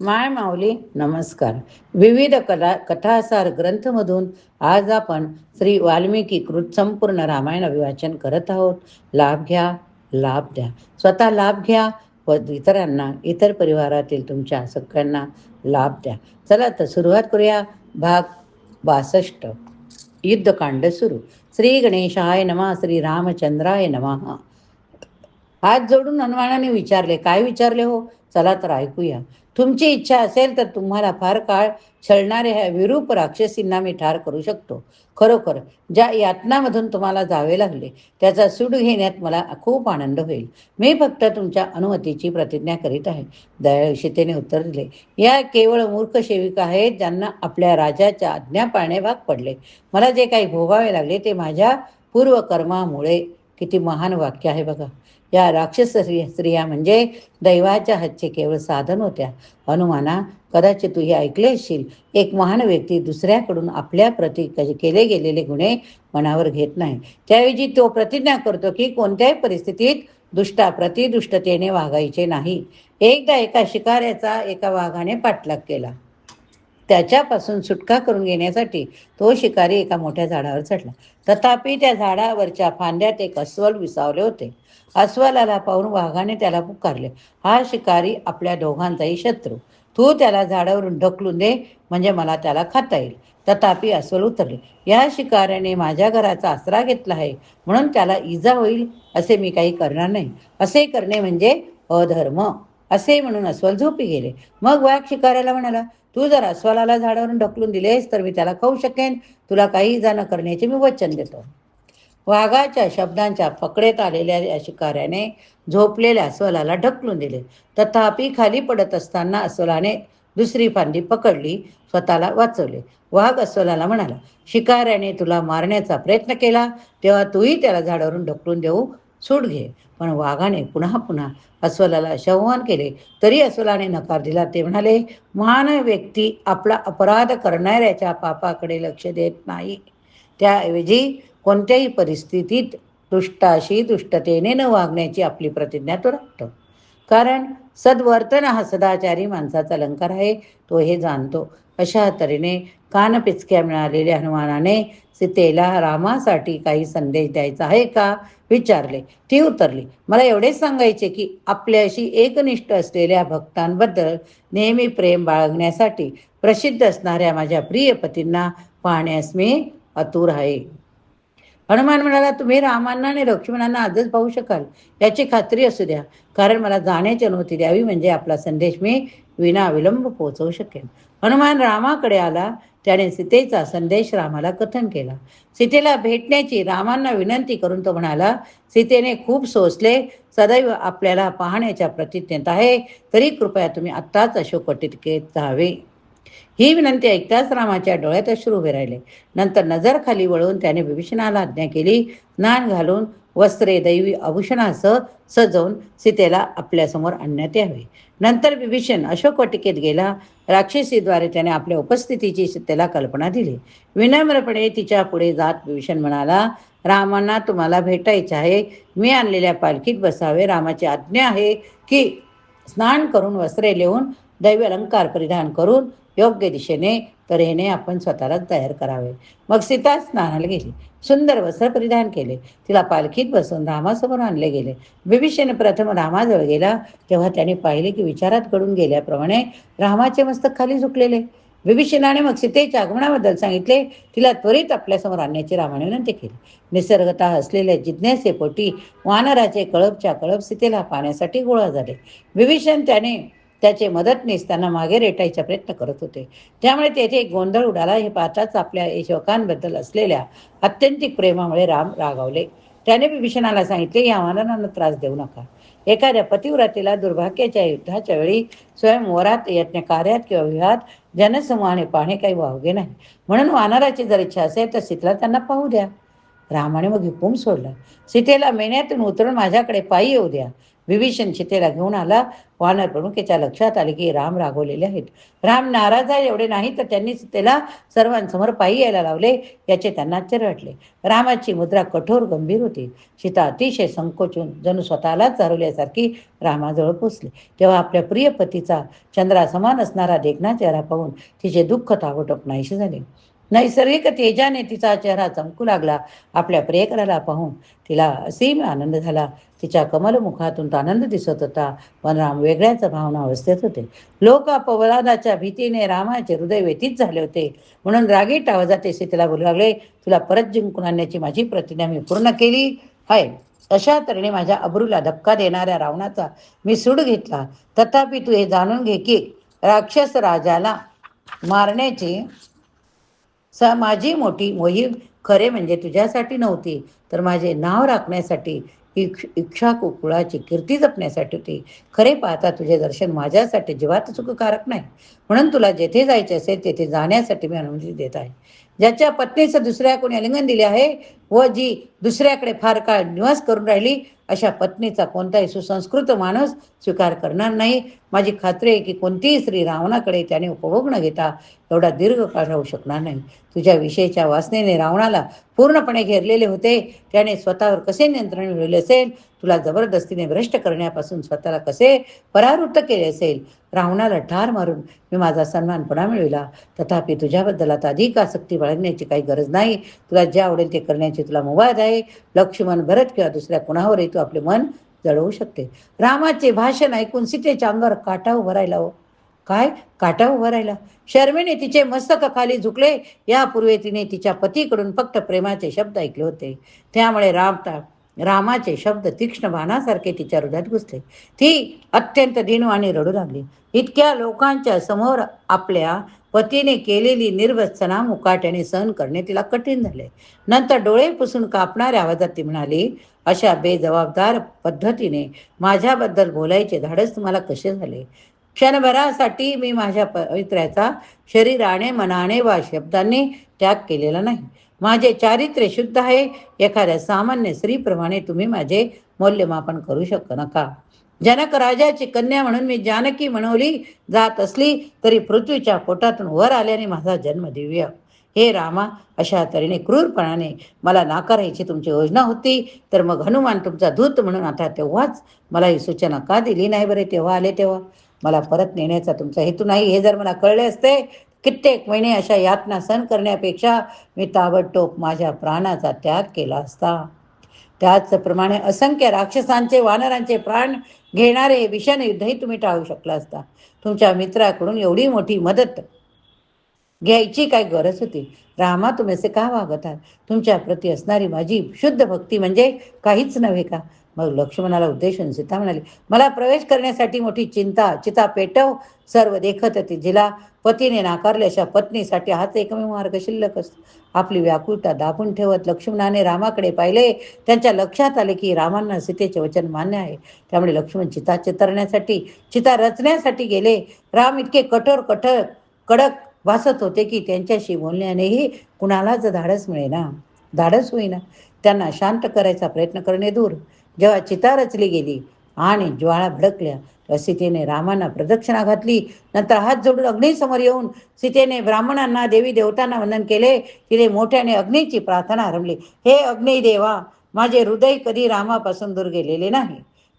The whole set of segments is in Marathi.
माय माऊली नमस्कार. विविध कथासार ग्रंथमधून आज आपण श्री वाल्मिकी कृत संपूर्ण रामायण अभिवाचन करत आहोत. लाभ घ्या, लाभ द्या. स्वतः लाभ घ्या व इतरांना, इतर परिवारातील तुमच्या सगळ्यांना लाभ द्या. चला तर सुरुवात करूया. भाग 62. युद्धकांड सुरू. श्री गणेशाय नमः. श्री रामचंद्राय नमः. हात जोडून हनुमानाने विचारले. काय विचारले हो? चला तर ऐकूया. तुमची इच्छा असेल तर तुम्हाला फार काळ छळणाऱ्या ह्या विरूप राक्षसींना मी ठार करू शकतो. खरोखर ज्या यातनामधून तुम्हाला जावे लागले त्याचा सूड घेण्यात मला खूप आनंद होईल. मी फक्त तुमच्या अनुमतीची प्रतिज्ञा करीत आहे. दयाळू सीतेने उत्तर दिले. या केवळ मूर्ख सेविका आहेत ज्यांना आपल्या राजाच्या आज्ञा पाळणे भाग पडले. मला जे काही भोगावे लागले ते माझ्या पूर्वकर्मामुळे. किती महान वाक्य आहे बघा. या राक्षस स्त्रिया म्हणजे दैवाच्या हातचे केवळ साधन होत्या. हनुमाना, कदाचित तू हे ऐकले असशील, एक महान व्यक्ती दुसऱ्याकडून आपल्या प्रती केले गेलेले गुन्हे मनावर घेत नाही. त्याऐवजी तो प्रतिज्ञा करतो की कोणत्याही परिस्थितीत दुष्टतेने वागायचे नाही. एकदा एका शिकाऱ्याचा एका वाघाने पाठलाग केला. त्याच्यापासून सुटका करून घेण्यासाठी तो शिकारी एका मोठ्या झाडावर चढला. तथापि त्या झाडावरच्या फांद्यात एक अस्वल विसावले होते. अस्वलाला पाहून वाघाने त्याला पुकारले, हा शिकारी आपल्या दोघांचाही शत्रू. तू त्याला झाडावरून ढकलून दे, म्हणजे मला त्याला खाता येईल. तथापि अस्वल उतरले, या शिकाऱ्याने माझ्या घराचा आसरा घेतला आहे, म्हणून त्याला इजा होईल असे मी काही करणार नाही. असे करणे म्हणजे अधर्म. असे म्हणून अस्वल झोपी गेले. मग वाघ शिकाऱ्याला म्हणाला, तू जर अस्वलाला झाडावरून ढकलून दिलेस तर मी त्याला खाऊ शकेन. तुला काही इजा न करण्याचे मी वचन देतो. वाघाच्या शब्दांच्या पकडेत आलेल्या या शिकाऱ्याने झोपलेल्या अस्वलाला ढकलून दिले. तथापि खाली पडत असताना अस्वलाने दुसरी फांदी पकडली, स्वतःला वाचवले. वाघ अस्वलाला म्हणाला, शिकाऱ्याने तुला मारण्याचा प्रयत्न केला तेव्हा तूही त्याला झाडावरून ढकलून देऊ सूट घे. पण वाघाने पुन्हा पुन्हा अस्वलाला आवाहन केले, तरी अस्वलाने नकार दिला. ते म्हणाले, महान व्यक्ती आपला अपराध करणाऱ्याच्या पापाकडे लक्ष देत नाही. त्याऐवजी कोणत्याही परिस्थितीत दुष्टाशी दुष्टतेने न वागण्याची आपली प्रतिज्ञा तो राखतो. कारण सद्वर्तन हा सदाचारी माणसाचा अलंकार आहे, तो हे जाणतो. अशा तऱ्हेने कानपिचक्या मिळालेल्या हनुमानाने सीतेला रामासाठी काही संदेश द्यायचा आहे का विचारले. ती उत्तरली, मला एवढेच सांगायचे की आपल्याशी एकनिष्ठ असलेल्या भक्तांबद्दल नेहमी प्रेम बाळगण्यासाठी प्रसिद्ध असणाऱ्या माझ्या प्रिय पतींना पाहण्यास मी आतुर आहे. हनुमान म्हणाला, तुम्ही रामांना आणि लक्ष्मणांना आजच पाहू शकाल याची खात्री असू द्या, कारण मला जाण्याची अनुमती द्यावी, म्हणजे आपला संदेश मी विनाविलंब पोहोचवू शकेन. हनुमान रामाकडे आला. त्याने सीतेचा संदेश रामाला कथन केला. सीतेला भेटण्याची रामांना विनंती करून तो म्हणाला, सीतेने खूप सोसले, सदैव आपल्याला पाहण्याच्या प्रतिज्ञेत आहे, तरी कृपया तुम्ही आत्ताच अशोकवाटिकेत जावे. ही विनंती ऐकताच रामाच्या डोळ्यात अश्रू उभे राहिले. नंतर नजर खाली वळून त्याने विभीषणाला आज्ञा केली, स्नान घालून वस्त्रे दैवी आभूषणासह सजवून सीतेला आपल्यासमोर आणण्यात यावे. नंतर विभीषण अशोकवाटिकेत गेला. राक्षसीद्वारे त्याने आपल्या उपस्थितीची सीतेला कल्पना दिली. विनम्रपणे तिच्या पुढे जात विभीषण म्हणाला, रामांना तुम्हाला भेटायचे आहे. मी आणलेल्या पालखीत बसावे. रामाची आज्ञा आहे की स्नान करून वस्त्रे लेवून दैवी अलंकार परिधान करून योग्य दिशेने तऱ्हेने आपण स्वतःलाच तयार करावे. मग सीता स्नानाला गेली. सुंदर वस्त्र परिधान केले. तिला पालखीत बसून रामासमोर आणले गेले. विभीषण प्रथम रामाजवळ गेला तेव्हा त्याने पाहिले की विचारात घडून गेल्याप्रमाणे रामाचे मस्तक खाली झुकलेले. विभीषणाने मग सीतेच्या आगमनाबद्दल सांगितले. तिला त्वरित आपल्यासमोर आणण्याची रामाने विनंती केली. निसर्गतः असलेल्या जिज्ञासेपोटी वानराचे कळपच्या कळप सीतेला पाहण्यासाठी गोळा झाले. विभीषण त्याचे मदतनीस त्यांना मागे रेटायचा प्रयत्न करत होते. त्यामुळे तेथे एक गोंधळ उडाला. हे पाहताच आपल्या शोकांबद्दल असलेल्या अत्यंतिक प्रेमामुळे राम रागावले. त्याने विभीषणाला सांगितले, या वानरांना त्रास देऊ नका. एखाद्या पतिव्रतेला दुर्भाग्याच्या युद्धाच्या वेळी स्वयंवरात, यज्ञकार्यात किंवा विवाहात जनसमूहाने पाहणे काही वावगे नाही. म्हणून वानराची जर इच्छा असेल तर सीतेला त्यांना पाहू द्या. रामाने मग हुकूम सोडला, सीतेला मेन्यातून उतरून माझ्याकडे पायी येऊ द्या. विभीषण सीतेला घेऊन आला. वानर प्रमुखेच्या लक्षात आले की राम रागवलेले आहेत. राम नाराज आहे एवढे नाही तर त्यांनी सीतेला सर्वांसमोर पायी यायला लावले याचे त्यांना आश्चर्य वाटले. रामाची मुद्रा कठोर गंभीर होती. सीता अतिशय संकोचून जणू स्वतःलाच हरवल्यासारखी रामाजवळ पोचली. तेव्हा आपल्या प्रिय पतीचा चंद्रासमान असणारा देखणा चेहरा पाहून तिचे दुःख ताबडतोब नाहीसे झाले. नैसर्गिक तेजाने तिचा चेहरा चमकू लागला. आपल्या प्रियकराला पाहून तिला असीम आनंद झाला. तिच्या कमलमुखातून आनंद दिसत होता. पण राम वेगळ्याच भावना अवस्थेत होते. लोक अपवादाच्या भीतीने रामाचे हृदय व्यथित झाले होते. म्हणून रागीट आवाजात ते सीतेला बोलू लागले, तुला परत जिंकून आणण्याची माझी प्रतिज्ञा मी पूर्ण केली आहे. अशा तऱ्हेने माझ्या अब्रूला धक्का देणाऱ्या रावणाचा मी सूड घेतला. तथापि तू हे जाणून घे की राक्षस राजाला मारण्याची माझी मोठी मोहीम खरे म्हणजे तुझ्यासाठी नव्हती, तर माझे नाव राखण्यासाठी, इक्ष्वाकुकुळाची कीर्ती जपण्यासाठी होती. खरे पाहता तुझे दर्शन माझ्यासाठी जीवात सुखकारक नाही. म्हणून तुला जेथे जायचे असेल तेथे जाण्यासाठी मी अनुमती देत आहे. ज्याच्या पत्नीचं दुसऱ्या कोणी आलिंगन दिले आहे व जी दुसऱ्याकडे फार काळ निवास करून राहिली, अशा पत्नीचा कोणताही सुसंस्कृत माणूस स्वीकार करणार नाही. माझी खात्री आहे की कोणतीही स्त्री रावणाकडे त्याने उपभोग न घेता एवढा दीर्घ काळ राहू शकणार नाही. तुझ्या विषयीच्या वासनेने रावणाला पूर्णपणे घेरलेले होते. त्याने स्वतःवर कसे नियंत्रण मिळवले असेल, तुला जबरदस्तीने भ्रष्ट करण्यापासून स्वतःला कसे परावृत्त केले असेल. रावणाला ठार मारून मी माझा सन्मान पुन्हा मिळविला. तथापि तुझ्याबद्दल आता अधिक आसक्ती बाळगण्याची काही गरज नाही. तुला जे आवडेल ते करण्याची तुला मुभा आहे. लक्ष्मण, भरत किंवा दुसऱ्या कुणावरही तू आपले मन जळवू शकते. रामाचे भाषण ऐकून सीतेच्या अंगावर काटा उभा राहिला. हो, काय काटा उभा राहिला. शर्मेने तिचे मस्तक खाली झुकले. यापूर्वी तिने तिच्या पतीकडून फक्त प्रेमाचे शब्द ऐकले होते. त्यामुळे रामाचे शब्द तीक्ष्ण बाणासारखे तिच्या हृदयात घुसले. ती अत्यंत दीनवाणी रडू लागली. इतक्या लोकांच्या समोर आपल्या पतीने केलेली निर्वसना मुकाट्याने सहन करणे तिला कठीण झाले. नंतर डोळे पुसून कापणाऱ्या आवाजात ती म्हणाली, अशा बेजबाबदार पद्धतीने माझ्याबद्दल बोलायचे धाडस तुम्हाला कसे झाले? क्षणभरासाठी मी माझ्या पवित्र्याचा शरीराने, मनाने वा शब्दांनी त्याग केलेला नाही. माझे चारित्र्य शुद्ध आहे. एखाद्या सामान्य स्त्रीप्रमाणे तुम्ही माझे मूल्यमापन करू नका. जनक राजाची कन्या म्हणून मी जानकी म्हणवली जात असली तरी पृथ्वीच्या पोटातून वर आल्याने माझा जन्म दिव्य. हे रामा, अशा तऱ्हेने क्रूरपणाने मला नाकारायची तुमची योजना होती तर मग हनुमान तुमचा दूत म्हणून आता तेव्हाच मला ही सूचना का दिली नाही बरे? तेव्हा आले तेव्हा. मला परत नेण्याचा तुमचा हेतू नाही हे जर मला कळले असते, कित्येक महिने अशा यातना सहन करण्यापेक्षा मी ताबडतोब माझ्या प्राणाचा त्याग केला असता. त्याचप्रमाणे असंख्य राक्षसांचे, वानरांचे प्राण घेणारे भीषण युद्धही तुम्ही टाळू शकला असता. तुमच्या मित्राकडून एवढी मोठी मदत घ्यायची काय गरज होती? रामा, तुम्ही असे का वागत आहात? तुमच्या प्रती असणारी माझी शुद्ध भक्ती म्हणजे काहीच नव्हे का? मग लक्ष्मणाला उद्देशून सीता म्हणाली, मला प्रवेश करण्यासाठी मोठी चिता पेटव. सर्व देखत ती जिला पतीने नाकारले अशा पत्नीसाठी हाच एकमेव मार्ग शिल्लक असतो. आपली व्याकुळता दाबून ठेवत लक्ष्मणाने रामाकडे पाहिले. त्यांच्या लक्षात आले की रामांना सीतेचे वचन मान्य आहे. त्यामुळे लक्ष्मण चिता रचण्यासाठी गेले. राम इतके कडक भासत होते की त्यांच्याशी बोलण्यानेही कुणालाच धाडस होईना. त्यांना शांत करायचा प्रयत्न करणे दूर. जेव्हा चिता रचली गेली आणि ज्वाळा भडकल्या तेव्हा सीतेने रामांना प्रदक्षिणा घातली. नंतर हात जोडून अग्नीसमोर येऊन सीतेने ब्राह्मणांना, देवी देवतांना वंदन केले. तिने मोठ्याने अग्नीची प्रार्थना आरंभली. हे अग्निदेवा, माझे हृदय कधी रामापासून दूर गेलेले नाही.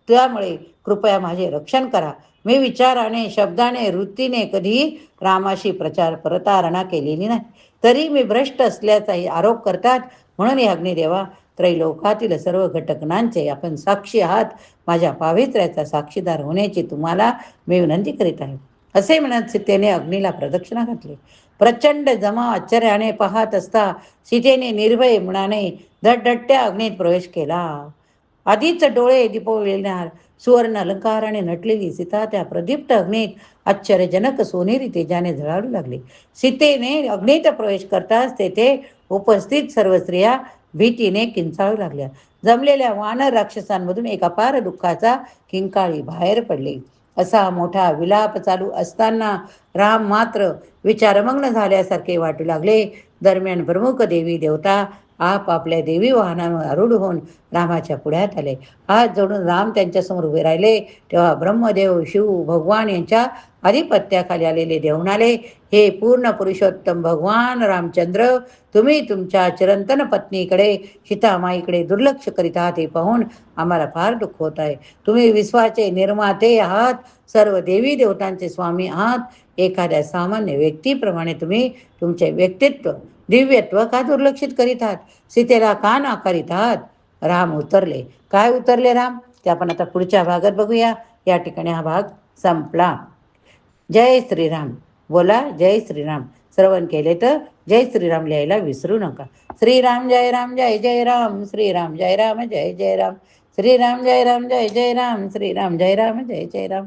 त्यामुळे कृपया माझे रक्षण करा. मी विचाराने, शब्दाने, वृत्तीने कधी रामाशी प्रतारणा केलेली नाही. तरी मी भ्रष्ट असल्याचाही आरोप करतात. म्हणून हे अग्निदेवा, त्रैलोकातील सर्व घटनांचे आपण साक्षी आहात. माझ्या पावित्र्याचा साक्षीदार होण्याची तुम्हाला मी विनंती करीत आहे. असे म्हणत सीतेने अग्नीला प्रदक्षिणा घातली. प्रचंड जमा आश्चर्याने पाहत असता सीतेने निर्भय मनाने धडधडत्या अग्नीत प्रवेश केला. आधीच डोळे दिपविणार सुवर्ण अलंकाराने नटलेली सीता त्या प्रदीप्त अग्नीत आश्चर्यजनक सोनेरी तेजाने झळाळू लागली. सीतेने अग्नीत प्रवेश करताच तेथे उपस्थित सर्व स्त्रिया भीतीने किंचाळू लागल्या. जमलेल्या वानर राक्षसांमधून एक अपार दुःखाचा किंकाळी बाहेर पडली. असा मोठा विलाप चालू असताना राम मात्र विचारमग्न झाल्यासारखे वाटू लागले. दरम्यान प्रमुख देवी देवता आपापल्या देवी वाहनांवर आरूढ होऊन रामाच्या पुढ्यात आले. हात जोडून राम त्यांच्यासमोर उभे राहिले. तेव्हा ब्रह्मदेव, शिव भगवान यांच्या आधिपत्याखाली आलेले देव म्हणाले, हे पूर्ण पुरुषोत्तम भगवान रामचंद्र, तुम्ही तुमच्या चिरंतन पत्नीकडे सीतामाईकडे दुर्लक्ष करीत आहात हे पाहून आम्हाला फार दुःख होत आहे. तुम्ही विश्वाचे निर्माते आहात, सर्व देवी देवतांचे स्वामी आहात. एखाद्या सामान्य व्यक्तीप्रमाणे तुम्ही तुमचे व्यक्तित्व दिव्यत्व का दुर्लक्षित करीत आहात? सीतेला का नाकारीत आहात? राम उतरले. काय उतरले राम? ते आपण आता पुढच्या भागात बघूया. या ठिकाणी हा भाग संपला. जय श्रीराम. बोला जय श्रीराम. श्रवण केले तर जय श्रीराम लिहायला विसरू नका. श्रीराम जय राम जय जय राम. श्रीराम जय राम जय जय राम. श्रीराम जय राम जय जय राम. श्रीराम जय राम जय जय राम.